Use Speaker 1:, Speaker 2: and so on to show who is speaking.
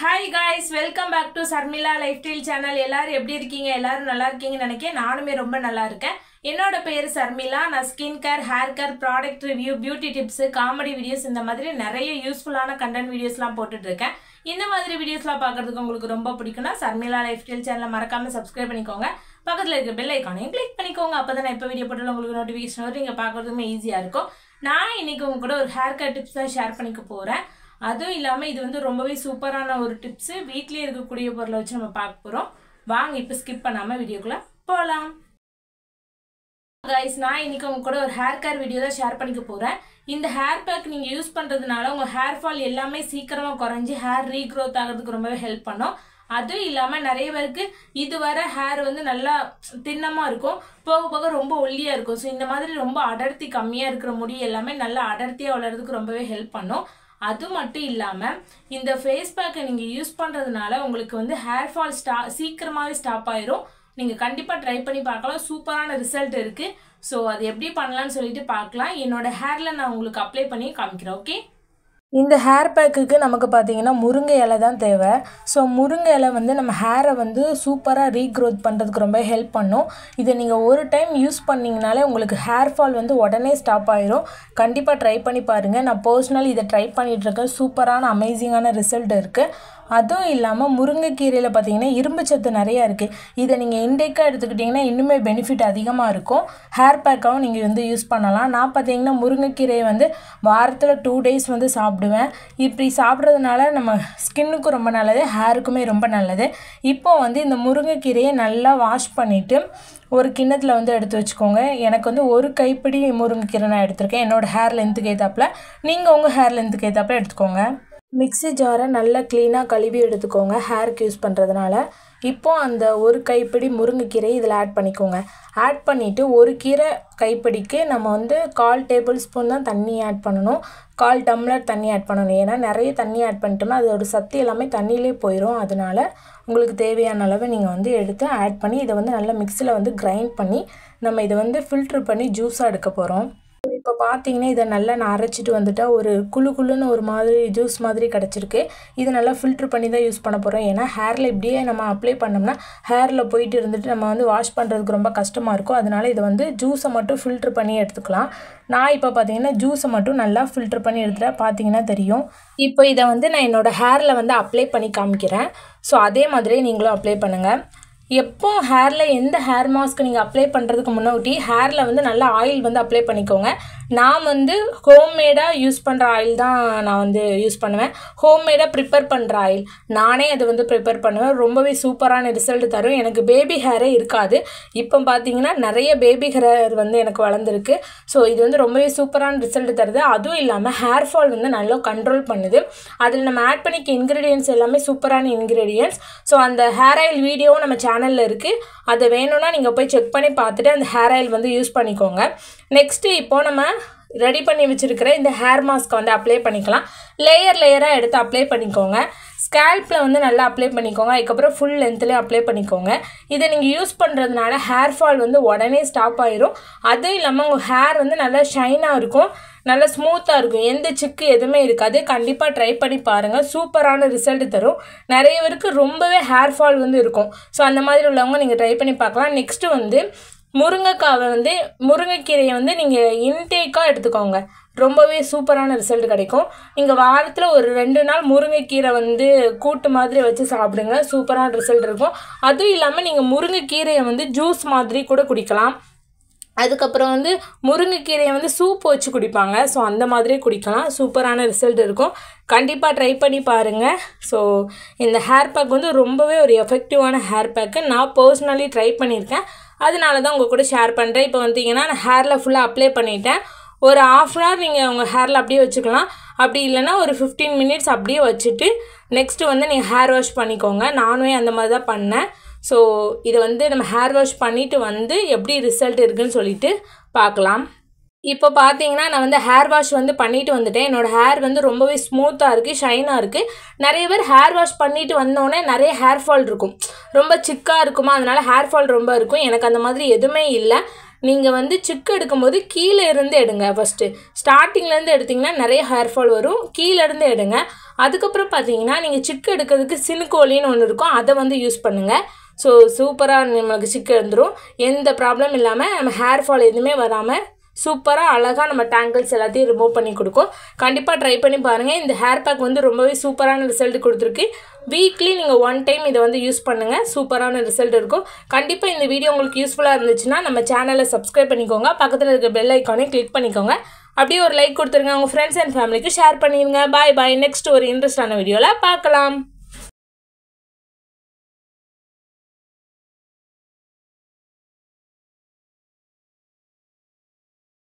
Speaker 1: Hi guys, welcome back to Sarmila Lifestyle channel. எல்லாரும் எப்படி இருக்கீங்க? எல்லாரும் நல்லா இருக்கீங்கன்னு நினைக்கிறேன். நானுமே ரொம்ப நல்லா இருக்கேன். என்னோட பேர் சர்மிளா. நான் skin care, hair care, product review, beauty tips, comedy videos இந்த மாதிரி நிறைய யூஸ்ஃபுல்லான கண்டென்ட் வீடியோஸ்லாம் போட்டுட்டு இருக்கேன். இந்த மாதிரி வீடியோஸ்லாம் பார்க்கிறதுக்கு உங்களுக்கு ரொம்ப பிடிக்கும்னா சர்மிளா லைஃப்ஸ்டைல் சேனலை மறக்காம சப்ஸ்கிரைப் பண்ணிக்கோங்க. பக்கத்துல இருக்க பெல் ஐகானையும் கிளிக் பண்ணிக்கோங்க. அப்பதான் நான் எப்போ வீடியோ போட்டாலும் உங்களுக்கு நோட்டிஃபிகேஷன் வரும். நீங்க பார்க்கறதுமே ஈஸியா இருக்கும். நான் இன்னைக்கு உங்க கூட ஒரு ஹேர் கேர் டிப்ஸ் தான் ஷேர் பண்ணிக்க போறேன். அதுவும் இல்லாம இது வந்து ரொம்பவே சூப்பரான ஒரு டிப்ஸ். வீட்லயே இருக்கக்கூடிய பொருளை வச்சு நம்ம பார்க்க போறோம். வாங்க இப்போ ஸ்கிப் பண்ணாம வீடியோக்குள்ள போலாம். गाइस நான் இன்னைக்கு உங்க கூட ஒரு ஹேர் கேர் வீடியோ தான் ஷேர் பண்ணிக்க போறேன். இந்த ஹேர் பேக் நீங்க யூஸ் பண்றதுனால உங்க ஹேர் ஃபால் எல்லாமே சீக்கிரமா குறைஞ்சி ஹேர் ரீக்ரோத் ஆகிறதுக்கு ரொம்பவே ஹெல்ப் பண்ணும். அதுவும் இல்லாம நிறைய பேருக்கு இதுவரை ஹேர் வந்து நல்லா தின்னமா இருக்கும், போக போக ரொம்ப ஒல்லியா இருக்கும். ஸோ இந்த மாதிரி ரொம்ப அடர்த்தி கம்மியா இருக்கிற முடி எல்லாமே நல்லா அடர்த்தியா வளர்றதுக்கு ரொம்பவே ஹெல்ப் பண்ணும். அது மட்டும் இல்லாம இந்த ஃபேஸ் பேக்கை நீங்க யூஸ் பண்றதுனால உங்களுக்கு வந்து ஹேர் ஃபால் சீக்கிரமாவே ஸ்டாப் ஆயிரும். நீங்க கண்டிப்பா ட்ரை பண்ணி பார்க்கலாம். சூப்பரான ரிசல்ட் இருக்கு. ஸோ அது எப்படி பண்ணலாம்னு சொல்லிட்டு பார்க்கலாம். என்னோட ஹேர்ல நான் உங்களுக்கு அப்ளை பண்ணி காமிக்கிறேன். ஓகே, இந்த ஹேர் பேக்குக்கு நமக்கு பார்த்தீங்கன்னா முருங்கை இலை தான் தேவை. ஸோ முருங்கை இலை வந்து நம்ம ஹேரை வந்து சூப்பராக ரீக்ரோத் பண்ணுறதுக்கு ரொம்ப ஹெல்ப் பண்ணும். இதை நீங்கள் ஒரு டைம் யூஸ் பண்ணிங்கனாலே உங்களுக்கு ஹேர் ஃபால் வந்து உடனே ஸ்டாப் ஆயிரும். கண்டிப்பாக ட்ரை பண்ணி பாருங்கள். நான் பர்சனலி இதை ட்ரை பண்ணிகிட்ருக்கேன். சூப்பரான அமேசிங்கான ரிசல்ட் இருக்குது. அதுவும் இல்லாமல் முருங்கைக்கீரையில் பார்த்தீங்கன்னா இரும்பு சத்து நிறையா இருக்குது. இதை நீங்கள் இன்டேக்காக எடுத்துக்கிட்டிங்கன்னா இன்னுமே பெனிஃபிட் அதிகமாக இருக்கும். ஹேர் பேக்காகவும் நீங்கள் வந்து யூஸ் பண்ணலாம். நான் பார்த்தீங்கன்னா முருங்கைக்கீரையை வந்து வாரத்தில் 2 days வந்து சாப்பிடுவேன். இப்படி சாப்பிட்றதுனால நம்ம ஸ்கின்னுக்கும் ரொம்ப நல்லது, ஹேருக்குமே ரொம்ப நல்லது. இப்போது வந்து இந்த முருங்கைக்கீரையை நல்லா வாஷ் பண்ணிவிட்டு ஒரு கிண்ணத்தில் வந்து எடுத்து வச்சுக்கோங்க. எனக்கு வந்து ஒரு கைப்பிடி முருங்கைக்கீரை நான் எடுத்திருக்கேன். என்னோடய ஹேர் லென்த்துக்கு ஏற்றாப்புல நீங்கள் உங்கள் ஹேர் லென்த்துக்கு ஏற்றாப்புல எடுத்துக்கோங்க. மிக்ஸி ஜாரை நல்லா க்ளீனாக கழுவி எடுத்துக்கோங்க ஹேருக்கு யூஸ் பண்ணுறதுனால. இப்போது அந்த ஒரு கைப்பிடி முருங்கைக்கீரை இதில் ஆட் பண்ணிக்கோங்க. ஆட் பண்ணிவிட்டு ஒரு கீரை கைப்பிடிக்கு நம்ம வந்து 1/4 tablespoon தான் தண்ணி ஆட் பண்ணணும். 1/4 டம்ளர் தண்ணி ஆட் பண்ணணும். ஏன்னா நிறைய தண்ணி ஆட் பண்ணிட்டோம்னா அதோட சத்து எல்லாமே தண்ணியிலே போயிடும். அதனால் உங்களுக்கு தேவையான அளவு நீங்கள் வந்து எடுத்து ஆட் பண்ணி இதை வந்து நல்லா மிக்ஸியில் வந்து கிரைண்ட் பண்ணி நம்ம இதை வந்து ஃபில்ட்ரு பண்ணி ஜூஸாக எடுக்க போகிறோம். இப்போ பார்த்தீங்கன்னா இதை நல்லா நான் அரைச்சிட்டு வந்துட்டால் ஒரு குழுன்னு ஒரு மாதிரி ஜூஸ் மாதிரி கிடச்சிருக்கு. இதை நல்லா ஃபில்ட்ரு பண்ணி தான் யூஸ் பண்ண போகிறோம். ஏன்னா ஹேரில் இப்படியே நம்ம அப்ளை பண்ணோம்னா ஹேரில் போயிட்டு இருந்துட்டு நம்ம வந்து வாஷ் பண்ணுறதுக்கு ரொம்ப கஷ்டமாக இருக்கும். அதனால் இதை வந்து ஜூஸை மட்டும் ஃபில்ட்ரு பண்ணி எடுத்துக்கலாம். நான் இப்போ பார்த்தீங்கன்னா ஜூஸை மட்டும் நல்லா ஃபில்ட்ரு பண்ணி எடுத்துகிட்டா பார்த்தீங்கன்னா தெரியும். இப்போ இதை வந்து நான் என்னோடய ஹேரில் வந்து அப்ளை பண்ணி காமிக்கிறேன். ஸோ அதே மாதிரியே நீங்களும் அப்ளை பண்ணுங்கள். எப்போ ஹேரில் எந்த ஹேர் மாஸ்க் நீங்கள் அப்ளை பண்ணுறதுக்கு முன்னாடி ஹேரில் வந்து நல்லா ஆயில் வந்து அப்ளை பண்ணிக்கோங்க. நான் வந்து ஹோம்மேடாக யூஸ் பண்ணுற ஆயில் தான் நான் வந்து யூஸ் பண்ணுவேன். ஹோம்மேடாக ப்ரிப்பேர் பண்ணுற ஆயில் நானே அதை வந்து ப்ரிப்பேர் பண்ணுவேன். ரொம்பவே சூப்பரான ரிசல்ட் தரும். எனக்கு பேபி ஹேரே இருக்காது. இப்போ பார்த்தீங்கன்னா நிறைய பேபி ஹேர் வந்து எனக்கு வளர்ந்துருக்கு. ஸோ இது வந்து ரொம்பவே சூப்பரான ரிசல்ட் தருது. அதுவும் இல்லாமல் ஹேர் ஃபால் வந்து நல்லா கண்ட்ரோல் பண்ணுது. அதில் நம்ம ஆட் பண்ணிக்க இன்க்ரீடியன்ஸ் எல்லாமே சூப்பரான இன்க்ரீடியன்ஸ். ஸோ அந்த ஹேர் ஆயில் வீடியோவும் நம்ம சேனலில் இருக்குது. அதை வேணும்னா நீங்கள் போய் செக் பண்ணி பார்த்துட்டு அந்த ஹேர் ஆயில் வந்து யூஸ் பண்ணிக்கோங்க. நெக்ஸ்ட்டு இப்போது நம்ம ரெடி பண்ணி வச்சுருக்கிற இந்த ஹேர் மாஸ்க்கை வந்து அப்ளை பண்ணிக்கலாம். லேயராக எடுத்து அப்ளை பண்ணிக்கோங்க. ஸ்கேல்பில் வந்து நல்லா அப்ளை பண்ணிக்கோங்க. அதுக்கப்புறம் ஃபுல் லென்த்லேயே அப்ளை பண்ணிக்கோங்க. இதை நீங்கள் யூஸ் பண்ணுறதுனால ஹேர் ஃபால் வந்து உடனே ஸ்டாப் ஆயிரும். அதுவும் இல்லாமல் உங்கள் ஹேர் வந்து நல்லா ஷைனாக இருக்கும், நல்லா ஸ்மூத்தாக இருக்கும், எந்த சிக்கு எதுவுமே இருக்காது. கண்டிப்பாக ட்ரை பண்ணி பாருங்கள். சூப்பரான ரிசல்ட் தரும். நிறைய பேருக்கு ரொம்பவே ஹேர் ஃபால் வந்து இருக்கும். ஸோ அந்த மாதிரி உள்ளவங்க நீங்கள் ட்ரை பண்ணி பார்க்கலாம். நெக்ஸ்ட்டு வந்து முருங்கைக்கீரையை வந்து நீங்கள் இன்டேக்காக எடுத்துக்கோங்க. ரொம்பவே சூப்பரான ரிசல்ட் கிடைக்கும். நீங்கள் வாரத்தில் ஒரு 2 நாள் முருங்கைக்கீரை வந்து கூட்டு மாதிரி வச்சு சாப்பிடுங்க. சூப்பரான ரிசல்ட் இருக்கும். அதுவும் இல்லாமல் நீங்கள் முருங்கைக்கீரையை வந்து ஜூஸ் மாதிரி கூட குடிக்கலாம். அதுக்கப்புறம் வந்து முருங்கைக்கீரையை வந்து சூப் வச்சு குடிப்பாங்க. ஸோ அந்த மாதிரியே குடிக்கலாம். சூப்பரான ரிசல்ட் இருக்கும். கண்டிப்பாக ட்ரை பண்ணி பாருங்கள். ஸோ இந்த ஹேர் பேக் வந்து ரொம்பவே ஒரு எஃபெக்டிவான ஹேர் பேக்கு. நான் பர்சனலி ட்ரை பண்ணியிருக்கேன். அதனால தான் உங்கள் கூட ஷேர் பண்ணுறேன். இப்போ வந்தீங்கன்னா நான் ஹேரில் ஃபுல்லாக அப்ளை பண்ணிட்டேன். ஒரு 1/2 hour நீங்கள் உங்கள் ஹேரில் அப்படியே வச்சுக்கலாம். அப்படி இல்லைன்னா ஒரு 15 minutes அப்படியே வச்சுட்டு நெக்ஸ்ட்டு வந்து நீங்கள் ஹேர் வாஷ் பண்ணிக்கோங்க. நானுமே அந்த மாதிரி தான் பண்ணேன். ஸோ இதை வந்து நம்ம ஹேர் வாஷ் பண்ணிவிட்டு வந்து எப்படி ரிசல்ட் இருக்குதுன்னு சொல்லிட்டு பார்க்கலாம். இப்போ பார்த்தீங்கன்னா நான் வந்து ஹேர் வாஷ் வந்து பண்ணிட்டு வந்துட்டேன். என்னோடய ஹேர் வந்து ரொம்பவே ஸ்மூத்தாக இருக்குது, ஷைனாக இருக்குது. நிறைய பேர் ஹேர் வாஷ் பண்ணிட்டு வந்தோடனே நிறைய ஹேர் ஃபால் இருக்கும், ரொம்ப சிக்காக இருக்குமா, அதனால் ஹேர் ஃபால் ரொம்ப இருக்கும். எனக்கு அந்த மாதிரி எதுவுமே இல்லை. நீங்கள் வந்து சிக்கு எடுக்கும்போது கீழே இருந்து எடுங்க. ஃபஸ்ட்டு ஸ்டார்டிங்லேருந்து எடுத்திங்கன்னா நிறைய ஹேர் ஃபால் வரும். கீழே இருந்து எடுங்க. அதுக்கப்புறம் பார்த்தீங்கன்னா நீங்கள் சிக்கு எடுக்கிறதுக்கு சினுக்கோலின்னு ஒன்று இருக்கும், அதை வந்து யூஸ் பண்ணுங்கள். ஸோ சூப்பராக நம்மளுக்கு சிக்கு எழுந்துடும். எந்த ப்ராப்ளம் இல்லாமல் நம்ம ஹேர் ஃபால் எதுவுமே வராமல் சூப்பராக அழகாக நம்ம டேங்கிள்ஸ் எல்லாத்தையும் ரிமூவ் பண்ணி கொடுக்கும். கண்டிப்பாக ட்ரை பண்ணி பாருங்கள். இந்த ஹேர் பேக் வந்து ரொம்பவே சூப்பரான ரிசல்ட் கொடுத்துருக்கு. வீக்லி நீங்கள் 1 டைம் இதை வந்து யூஸ் பண்ணுங்கள், சூப்பரான ரிசல்ட் இருக்கும். கண்டிப்பாக இந்த வீடியோ உங்களுக்கு யூஸ்ஃபுல்லாக இருந்துச்சுன்னா நம்ம சேனலை சப்ஸ்கிரைப் பண்ணிக்கோங்க, பக்கத்தில் இருக்க பெல் ஐக்கானே கிளிக் பண்ணிக்கோங்க, அப்படியே ஒரு லைக் கொடுத்துருங்க, உங்கள் ஃப்ரெண்ட்ஸ் அண்ட் ஃபேமிலிக்கு ஷேர் பண்ணிடுங்க. பாய் பாய். நெக்ஸ்ட் ஒரு இன்ட்ரெஸ்டான வீடியோவில் பார்க்கலாம்.